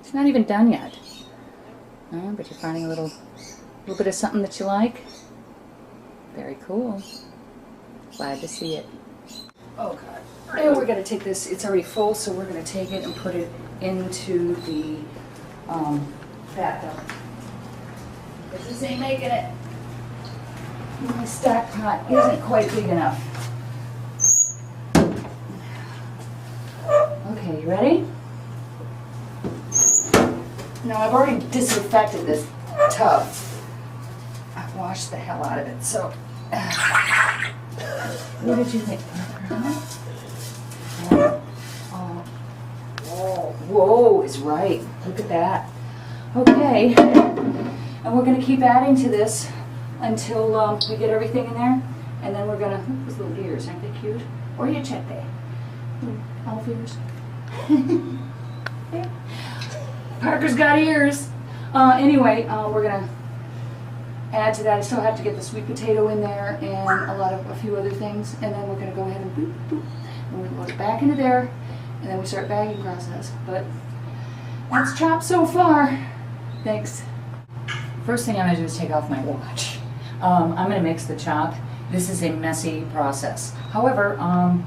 It's not even done yet. But you're finding a little bit of something that you like. Very cool. Glad to see it. Oh God. And we're going to take this, it's already full, so we're going to take it and put it into the bathtub. Because this ain't making it. My stock pot isn't quite big enough. Okay, you ready? Now I've already disinfected this tub. I've washed the hell out of it, so... what did you think? Oh, whoa is right. Look at that. Okay, and we're going to keep adding to this until we get everything in there, and then we're going to... Those little ears, aren't they cute? Or you check they? Elf ears. Yeah. Parker's got ears. Anyway, we're going to add to that. I still have to get the sweet potato in there and a few other things, and then we're going to go ahead and boop, boop, and we're going to load it back into there, and then we start bagging process. But that's chopped so far. Thanks. First thing I'm going to do is take off my watch. I'm going to mix the chop. This is a messy process. However, I'm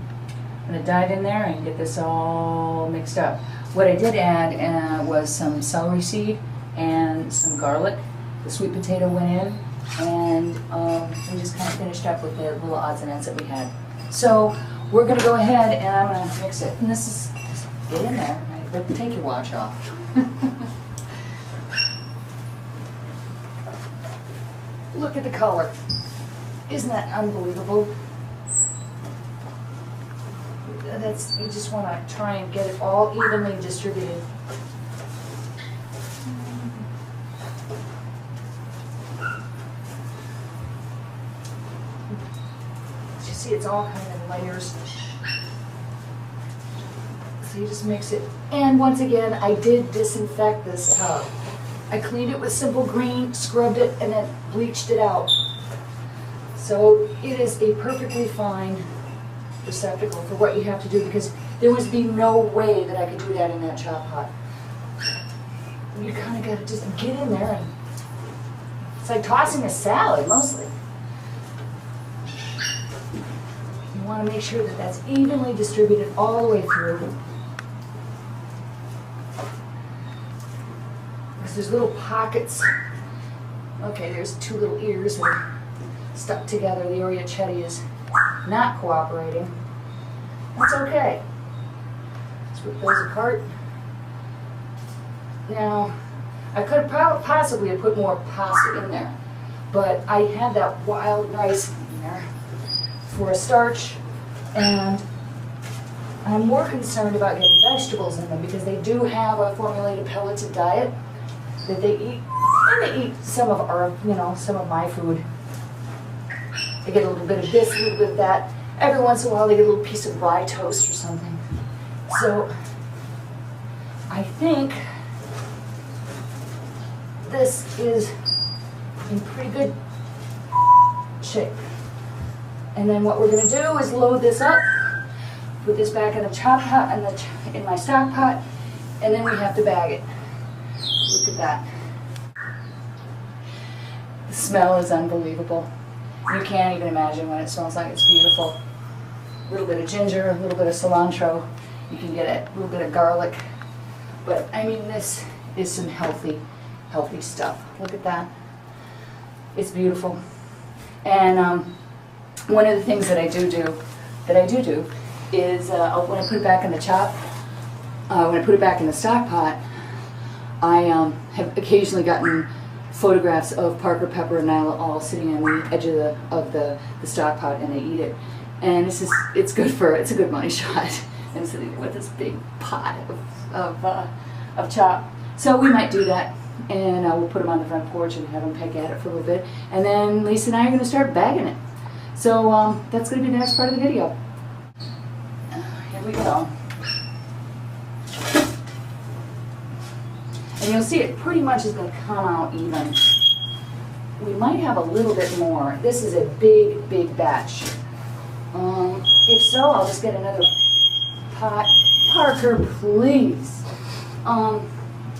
going to dive in there and get this all mixed up. What I did add was some celery seed and some garlic. The sweet potato went in, and we just kind of finished up with the little odds and ends that we had. So we're going to go ahead and I'm going to mix it. And this is, just get in there, right? But take your watch off. Look at the color. Isn't that unbelievable? You just want to try and get it all evenly distributed. As you see, it's all kind of in layers. So you just mix it. And once again, I did disinfect this tub. I cleaned it with simple green, scrubbed it, and then bleached it out. So it is a perfectly fine receptacle for what you have to do, because there would be no way that I could do that in that chop pot. You kind of got to just get in there, and it's like tossing a salad mostly. You want to make sure that that's evenly distributed all the way through. Because there's little pockets. Okay, there's two little ears that are stuck together. The Oriachetti is not cooperating. That's okay. Let's rip those apart. Now, I could possibly have put more pasta in there, but I had that wild rice in there for a starch, and I'm more concerned about getting vegetables in them, because they do have a formulated pelleted diet that they eat, and they eat some of our, some of my food. They get a little bit of this, a little bit of that. Every once in a while they get a little piece of rye toast or something. So I think this is in pretty good shape. And then what we're going to do is load this up, put this back in the chop pot, in my stock pot, and then we have to bag it. Look at that. The smell is unbelievable. You can't even imagine what it smells like. It's beautiful. A little bit of ginger, a little bit of cilantro. You can get a little bit of garlic. But I mean, this is some healthy stuff. Look at that. It's beautiful. And one of the things that I do is when I put it back in the chop, when I put it back in the stock pot, I have occasionally gotten photographs of Parker, Pepper, and Nyla all sitting on the edge of the stock pot, and they eat it. And it's a good money shot. And sitting with this big pot of chop. So we might do that, and we'll put them on the front porch and have them peck at it for a little bit. And then Lisa and I are going to start bagging it. So that's going to be the next part of the video. Here we go. And you'll see it pretty much is going to come out even. We might have a little bit more. This is a big batch. If so, I'll just get another pot. Parker, please.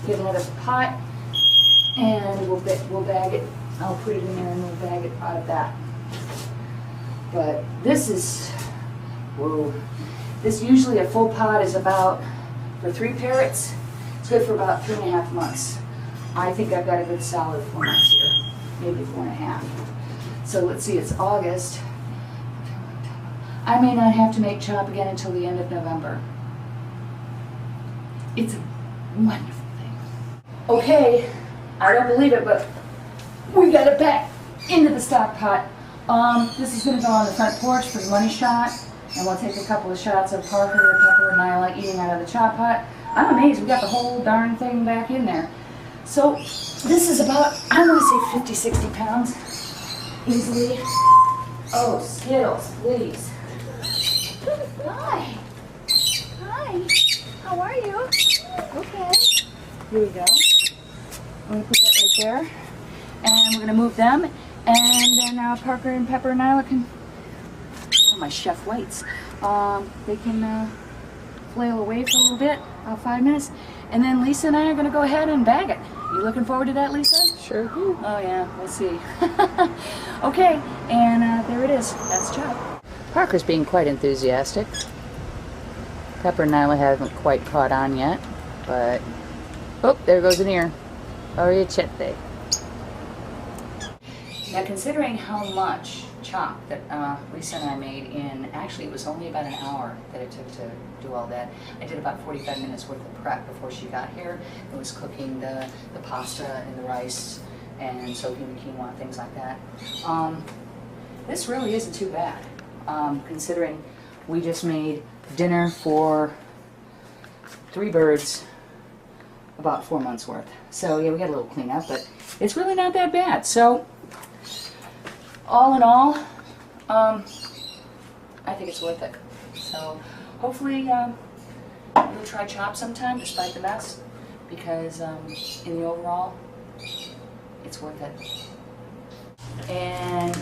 get another pot, and we'll bag it. I'll put it in there and we'll bag it out of that. But this is, whoa. This usually a full pot is about, for 3 parrots, it's good for about 3.5 months. I think I've got a good solid 4 months here, maybe 4.5. So let's see, it's August. I may not have to make chop again until the end of November. It's a wonderful thing. Okay, I don't believe it, but we got it back into the stock pot. This is going to go on the front porch for the money shot, and we'll take a couple of shots of Parker, Pepper, and Nyla eating out of the chop pot. I'm amazed we got the whole darn thing back in there. So this is about, I want to say 50, 60 pounds easily. Oh, Skittles, please. Hi. Hi. How are you? Okay. Here we go. I'm going to put that right there. And we're going to move them. And then Parker and Pepper and Nyla can, oh, my chef whites. They can flail away for a little bit, about 5 minutes. And then Lisa and I are going to go ahead and bag it. You looking forward to that, Lisa? Sure do. Oh yeah, we'll see. Okay, and there it is. That's chop. Parker's being quite enthusiastic. Pepper and Nyla haven't quite caught on yet, but oh, there goes an ear. Oriachete. Now, considering how much chop that Lisa and I made in, actually it was only about an hour that it took to do all that. I did about 45 minutes worth of prep before she got here. It was cooking the pasta and the rice and soaking the quinoa, things like that. This really isn't too bad, considering we just made dinner for 3 birds, about 4 months worth. So yeah, we got a little cleanup, but it's really not that bad. So all in all, I think it's worth it. So hopefully you'll try chop sometime despite the mess, because in the overall, it's worth it. And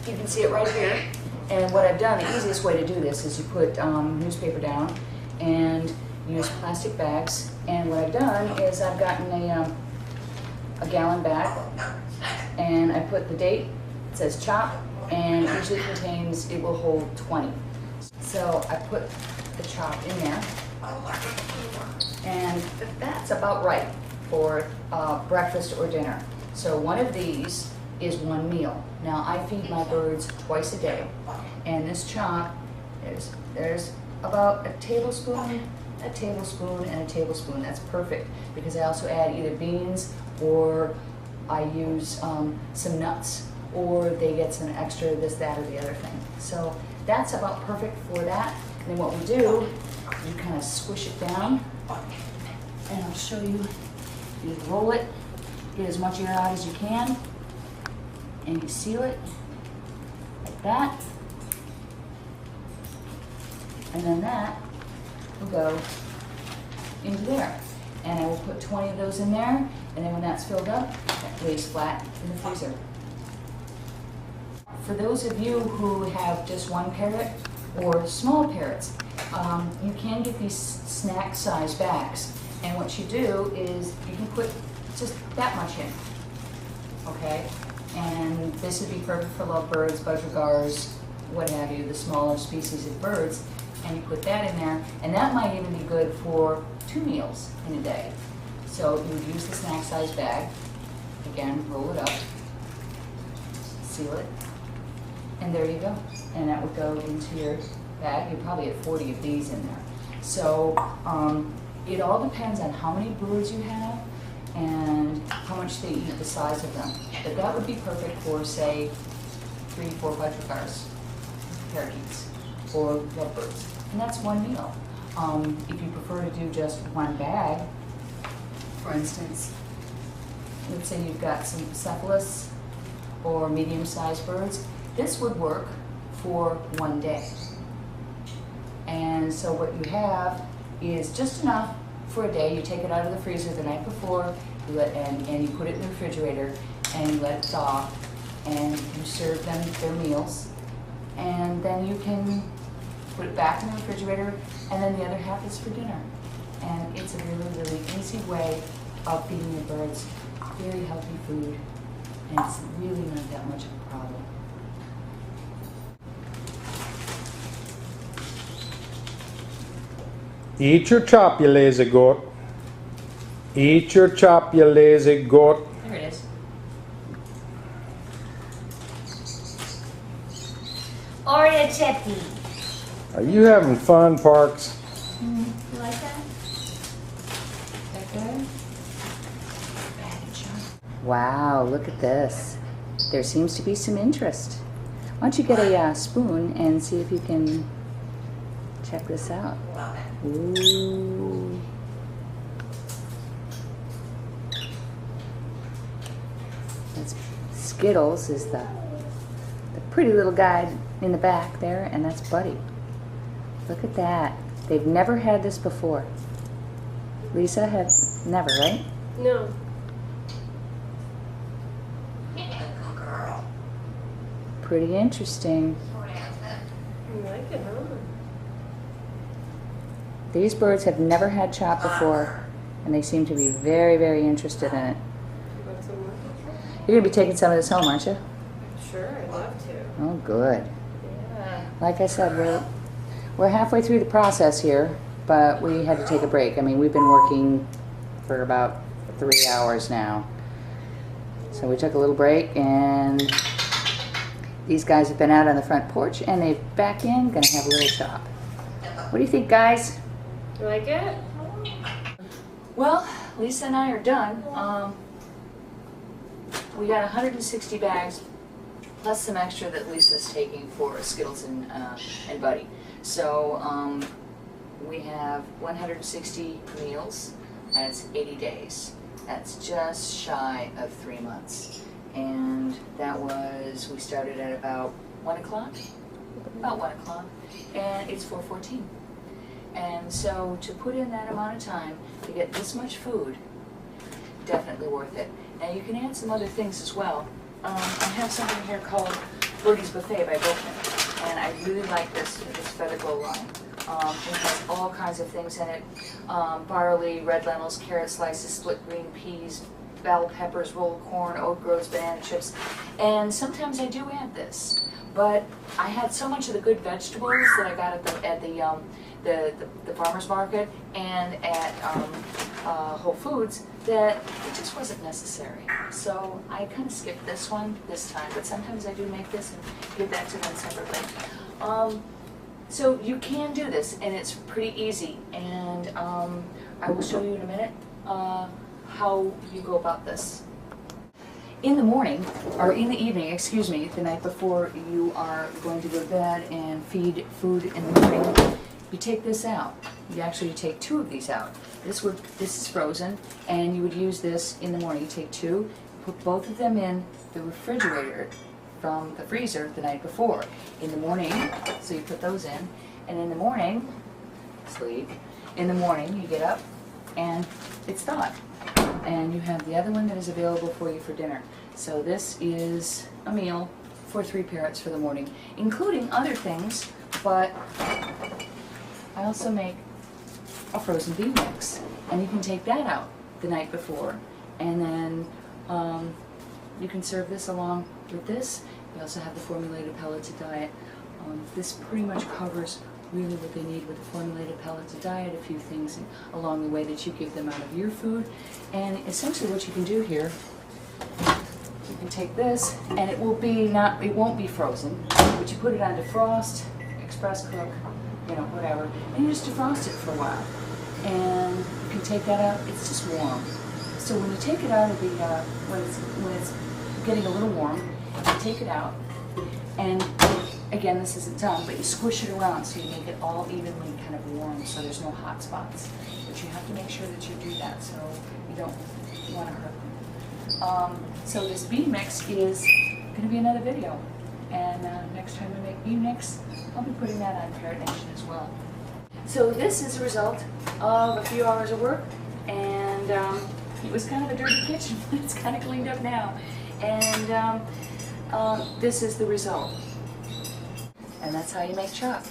you can see it right here. And what I've done, the easiest way to do this is you put newspaper down and use plastic bags. And what I've done is I've gotten a gallon bag, and I put the date. It says chop, and it usually contains, it will hold 20. So I put the chop in there, and that's about right for breakfast or dinner. So one of these is 1 meal. Now I feed my birds twice a day, and this chop there's about a tablespoon, and a tablespoon. That's perfect, because I also add either beans or I use some nuts, or they get some extra this, that, or the other thing. So that's about perfect for that. And then what we do, you kind of squish it down, and I'll show you. You roll it, get as much air out as you can, and you seal it like that. And then that will go into there. And I will put 20 of those in there, and then when that's filled up, that lays flat in the freezer. For those of you who have just 1 parrot or small parrots, you can get these snack size bags. And what you do is you can put just that much in, okay? And this would be perfect for lovebirds, budgerigar, what have you, the smaller species of birds. And you put that in there, and that might even be good for 2 meals in a day. So you would use the snack size bag, again, roll it up, seal it, and there you go. And that would go into your bag. You probably have 40 of these in there. So it all depends on how many birds you have and how much they eat, the size of them. But that would be perfect for, say, 3, 4 budgerigars, parakeets, or lovebirds. And that's 1 meal. If you prefer to do just 1 bag, for instance, let's say you've got some cephalus or medium-sized birds, this would work for 1 day. And so what you have is just enough for a day. You take it out of the freezer the night before, and you put it in the refrigerator, and you let it thaw, and you serve them their meals, and then you can put it back in the refrigerator, and then the other half is for dinner. And it's a really, really easy way of feeding your birds very healthy food, and it's really not that much of a problem. Eat your chop, you lazy goat. Eat your chop, you lazy goat. There it is. Oreo chippy. Are you having fun, Parks? You like that? That good? Bad job. Wow, look at this. There seems to be some interest. Why don't you get a spoon and see if you can check this out. Ooh. That's Skittles is the pretty little guy in the back there, and that's Buddy. Look at that. They've never had this before. Lisa has never, right? No. Pretty interesting. You like it, huh? These birds have never had chop before, and they seem to be very, very interested in it. You want some more? You're going to be taking some of this home, aren't you? Sure, I'd love to. Oh, good. Yeah. Like I said, we're halfway through the process here, but we had to take a break. I mean, we've been working for about 3 hours now. So we took a little break, and these guys have been out on the front porch, and they're back in, gonna have a little chop. What do you think, guys? You like it? Well, Lisa and I are done. We got 160 bags, plus some extra that Lisa's taking for Skittles and Buddy. So we have 160 meals. That's 80 days. That's just shy of 3 months. And that was, we started at about 1 o'clock, and it's 4:14. And so to put in that amount of time to get this much food, definitely worth it. Now you can add some other things as well. I have something here called Birdie's Buffet by Bookman, and I really like this feather bow line. It has all kinds of things in it: barley, red lentils, carrot slices, split green peas, bell peppers, rolled corn, oat groats, banana chips, and sometimes I do add this. But I had so much of the good vegetables that I got at the farmer's market and at Whole Foods that it just wasn't necessary. So I kind of skipped this one this time, but sometimes I do make this and give that to them separately. So you can do this, and it's pretty easy, and I will show you in a minute how you go about this. In the morning, or in the evening, excuse me, the night before you are going to go to bed and feed food in the morning, you take this out. You actually take 2 of these out. This is frozen, and you would use this in the morning. You take 2, put both of them in the refrigerator from the freezer the night before. In the morning, so you put those in, and in the morning, sleep. In the morning, you get up, and it's thawed. And you have the other one that is available for you for dinner. So this is a meal for 3 parrots for the morning, including other things, but I also make a frozen bee mix, and you can take that out the night before, and then you can serve this along with this. We also have the formulated pellets diet. This pretty much covers really what they need with the formulated pellets diet, a few things along the way that you give them out of your food. And essentially what you can do here, you can take this, and it won't be frozen, but you put it on defrost, express cook, you know, whatever, and you just defrost it for a while. And you can take that out, it's just warm. So when you take it out of the, when it's getting a little warm, you take it out, and again, this isn't done, but you squish it around so you make it all evenly kind of warm, so there's no hot spots. But you have to make sure that you do that, so you don't want to hurt them. So this bee mix is going to be another video, and next time I make bee mix, I'll be putting that on Parrot Nation as well. So this is a result of a few hours of work, and it was kind of a dirty kitchen, but it's kind of cleaned up now. And this is the result. And that's how you make chop.